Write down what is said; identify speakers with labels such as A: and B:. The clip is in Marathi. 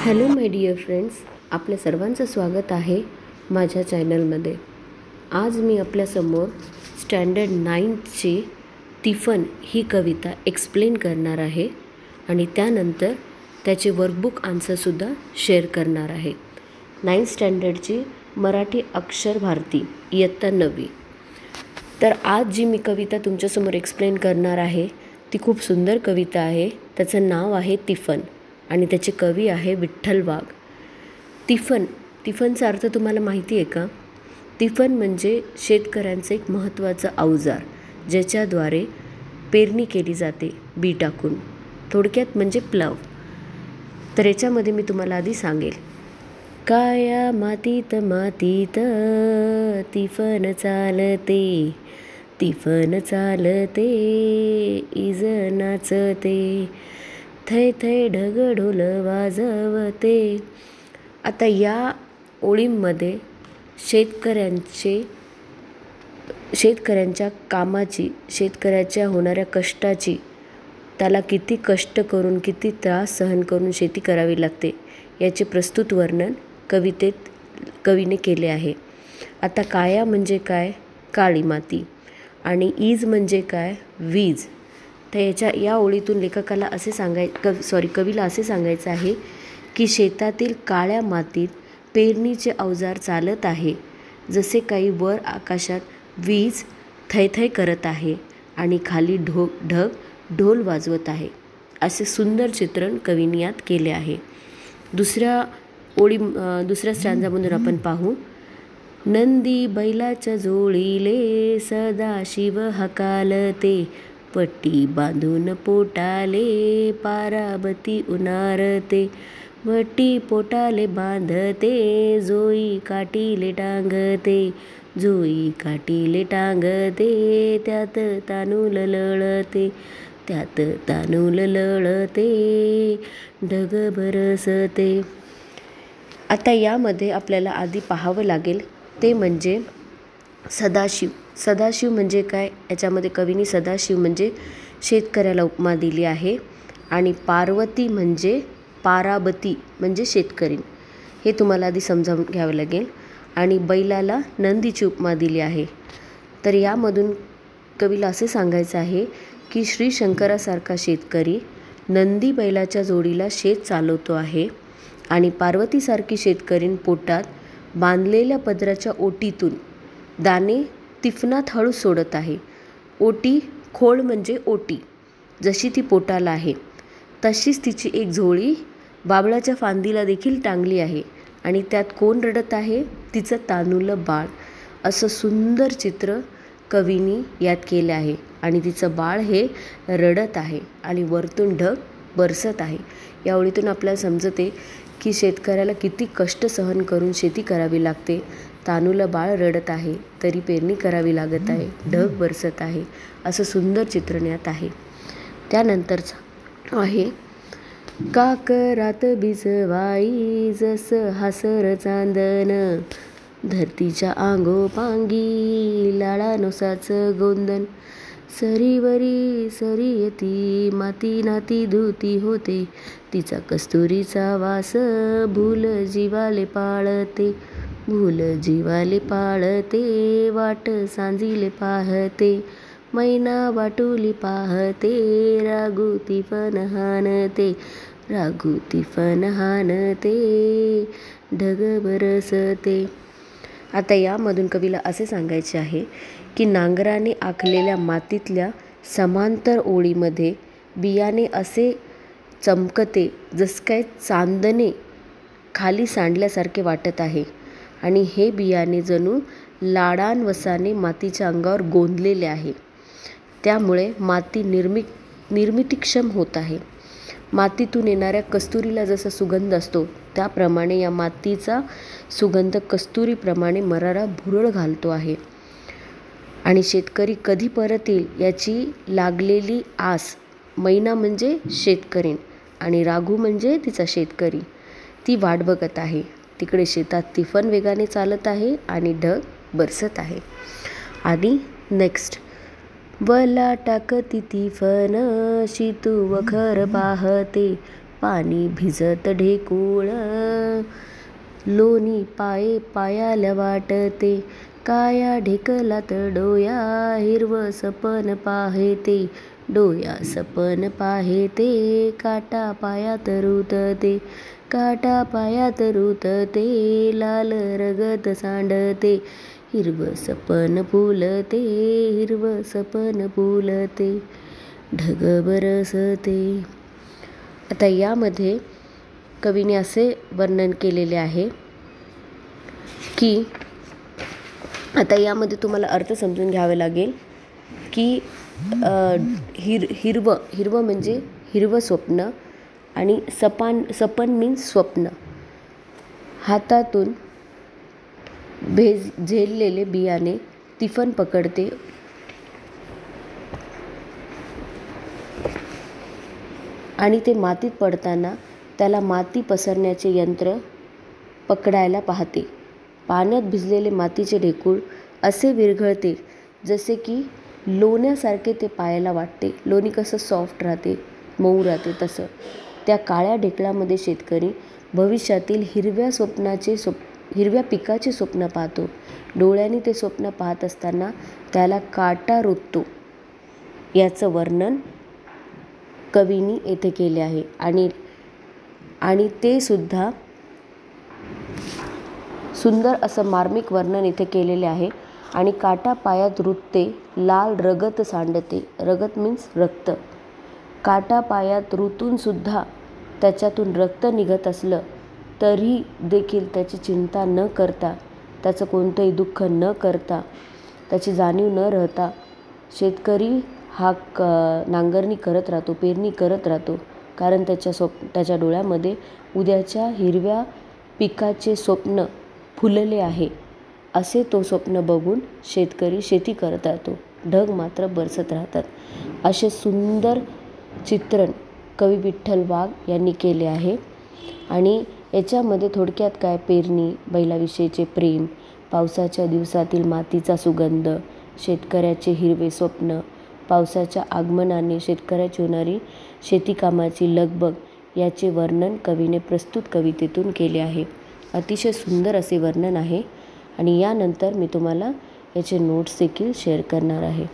A: हॅलो माय डिअर फ्रेंड्स, आपल्या सर्वांचं स्वागत आहे माझ्या चॅनलमध्ये. आज मी आपल्यासमोर स्टँडर्ड 9ची तिफन ही कविता एक्सप्लेन करणार आहे आणि त्यानंतर त्याचे वर्कबुक आन्सरसुद्धा शेअर करणार आहे. 9th स्टँडर्डची मराठी अक्षर भारती इयत्ता 9वी. तर आज जी मी कविता तुमच्यासमोर एक्सप्लेन करणार आहे ती खूप सुंदर कविता आहे. त्याचं नाव आहे तिफन आणि त्याचे कवी आहे विठ्ठल वाघ. तिफनचा अर्थ तुम्हाला माहिती आहे का? तिफन म्हणजे शेतकऱ्यांचं एक महत्त्वाचं अवजार ज्याच्याद्वारे पेरणी केली जाते बी टाकून, थोडक्यात म्हणजे प्लव. तर याच्यामध्ये मी तुम्हाला आधी सांगेल. काया मातीत मातीत तिफन चालते, तिफन चालते इज नाचते, थै थै ढग ढोल वाजवते. आता या ओळींमध्ये शेतकऱ्यांच्या कामाची, शेतकऱ्याच्या होणाऱ्या कष्टाची, त्याला किती कष्ट करून, किती त्रास सहन करून शेती करावी लागते याचे प्रस्तुत वर्णन कवीने केले आहे. आता काया म्हणजे काय? काळी माती. आणि ईज म्हणजे काय? वीज. तर या ओळीतून लेखकाला कवीला असे सांगायचं आहे की शेतातील काळ्या मातीत पेरणीचे अवजार चालत आहे, जसे काही वर आकाशात वीज थैथै करत आहे आणि खाली ढग ढोल वाजवत आहे. असे सुंदर चित्रण कवीने यात केले आहे. दुसऱ्या स्टँजामधून आपण पाहू. नंदी बैलाच्या जोळीले सदाशिव हकालते, पट्टी बांधून पोटाले पाराबती उनारते, वटी पोटाले बांधते जोई काटीले टांगते, जोई काटीले टांगते, त्यात तांदूळ लळते, त्यात तांदूळ लळते, ढग बरसते. आता यामध्ये आपल्याला आधी पाहावं लागेल ते म्हणजे सदाशिव. सदाशिव म्हणजे काय? याच्यामध्ये कवीने सदाशिव म्हणजे शेतकऱ्याला उपमा दिली आहे आणि पार्वती म्हणजे पाराबती म्हणजे शेतकरी, हे तुम्हाला आधी समजावून घ्यावं लागेल. आणि बैलाला नंदीची उपमा दिली आहे. तर यामधून कवीला असे सांगायचं आहे की श्री शंकरासारखा शेतकरी नंदी बैलाच्या जोडीला शेत चालवतो आहे आणि पार्वतीसारखी शेतकरीण पोटात बांधलेल्या पदराच्या ओटीतून दाणे तिफनात हळू सोडत आहे. ओटी, खोळ म्हणजे ओटी, जशी ती पोटाला आहे तशीच तिची एक झोळी बाबळाच्या फांदीला देखील टांगली आहे आणि त्यात कोण रडत आहे? तिचं तान्हुलं बाळ. असं सुंदर चित्र कवीनी यात केलं आहे आणि तिचं बाळ हे रडत आहे आणि वरतून ढग बरसत आहे. या ओळीतून आपल्याला समजते की शेतकऱ्याला किती कष्ट सहन करून शेती करावी लागते. तान्हुलं बाळ रडत आहे तरी पेरणी करावी लागत आहे, ढग बरसत आहे. असं सुंदर चित्रण यात आहे. त्यानंतरचं आहे. काकरात बिजवाई जसं हासर चांदन, धरतीच्या आंगोपांगी लाळा नोसाचं गोंदन, सरीवरी सरीयती माती नाती धुती होते, तिचा कस्तुरीचा वास भूल जीवाले पाळते, भूल जीवाले पाळते, वाट सांजिले पाहते, मैना वाटुली पाहते, रागू तिफन हानते, रागू तिफन हानते, ढग बरसते. आता यामधून कवीला असे सांगायचे आहे की नांगराने आखलेल्या मातीतल्या समांतर ओळीमध्ये बियाणे असे चमकते जसं काय चांदणे खाली सांडल्यासारखे वाटत आहे आणि हे बियाणे जणू लाडांवसाने मातीच्या अंगावर गोंदलेले आहे. त्यामुळे माती निर्मितीक्षम होत आहे. मातीतून येणाऱ्या कस्तुरीला जसा सुगंध असतो त्याप्रमाणे या मातीचा सुगंध कस्तुरीप्रमाणे मरारा भुरळ घालतो आहे. आणि शेतकरी कधी परत येईल याची लागलेली आस, मैना म्हणजे शेतकरीण आणि राघू म्हणजे तिचा शेतकरी, ती वाट बघत आहे. तिकडे शेतात तिफन वेगाने चालत आहे आणि ढग बरसत आहे. आणि नेक्स्ट. वला टाकती तिफन शितू वखर पाहते, पाणी भिजत ढेकूळ, लोणी पाये पायाला वाटते, काया ढेकलात डोया, हिरवं सपन पाहेते, डोया सपन पाहेते, काटा पायात रुतते, काटा पायात रुतते, लाल रगत सांडते, हिरवं सपन फुलते, हिरवं सपन फुलते, ढग बरसते. आता यामध्ये कवीने असे वर्णन केलेले आहे की आता यामध्ये तुम्हाला अर्थ समजून घ्यावे लागेल की हिरवं म्हणजे हिरवं स्वप्न आणि सपन मीन्स स्वप्न. हातातून झेललेले बियाणे तिफन पकडते आणि ते मातीत पडताना त्याला माती पसरण्याचे यंत्र पकडायला पाहते. पाण्यात भिजलेले मातीचे ढेकूळ असे विरघळते जसे की लोण्यासारखे ते पायाला वाटते. लोणी कसं सॉफ्ट राहते, मऊ राहते, तसं त्या काळ्या ढेकळामध्ये शेतकरी भविष्यातील हिरव्या पिकाचे स्वप्न पाहतो. डोळ्यांनी ते स्वप्न पाहत असताना त्याला काटा रुततो. याचं वर्णन कवींनी येथे केले आहे आणि ते सुद्धा सुंदर असं मार्मिक वर्णन इथे केलेले आहे. आणि काटा पायात रुतते, लाल रगत सांडते, रगत मीन्स रक्त. काटा पायात रुतून सुद्धा त्याच्यातून रक्त निघत असलं तरी देखील त्याची चिंता न करता, त्याचं कोणतंही दुःख न करता, त्याची जाणीव न राहता शेतकरी हा नांगरणी करत राहतो, पेरणी करत राहतो. कारण त्याच्या डोळ्यामध्ये उद्याच्या हिरव्या पिकाचे स्वप्न फुलले आहे असे तो स्वप्न बघून शेतकरी शेती करत राहतो. ढग मात्र बरसत राहतात. असे सुंदर चित्रण कवी विठ्ठल वाघ यांनी केले आहे. आणि याच्यामध्ये थोडक्यात काय, पेरणी, बैलाविषयीचे प्रेम, पावसाच्या दिवसातील मातीचा सुगंध, शेतकऱ्याचे हिरवे स्वप्न, पावसाच्या आगमनाने शेतकऱ्याची होणारी शेतीकामाची लगबग याचे वर्णन कवीने प्रस्तुत कवितेतून केले आहे. अतिशय सुंदर असे वर्णन आहे आणि यानंतर मी तुम्हाला याचे नोट्स देखील शेअर करणार आहे.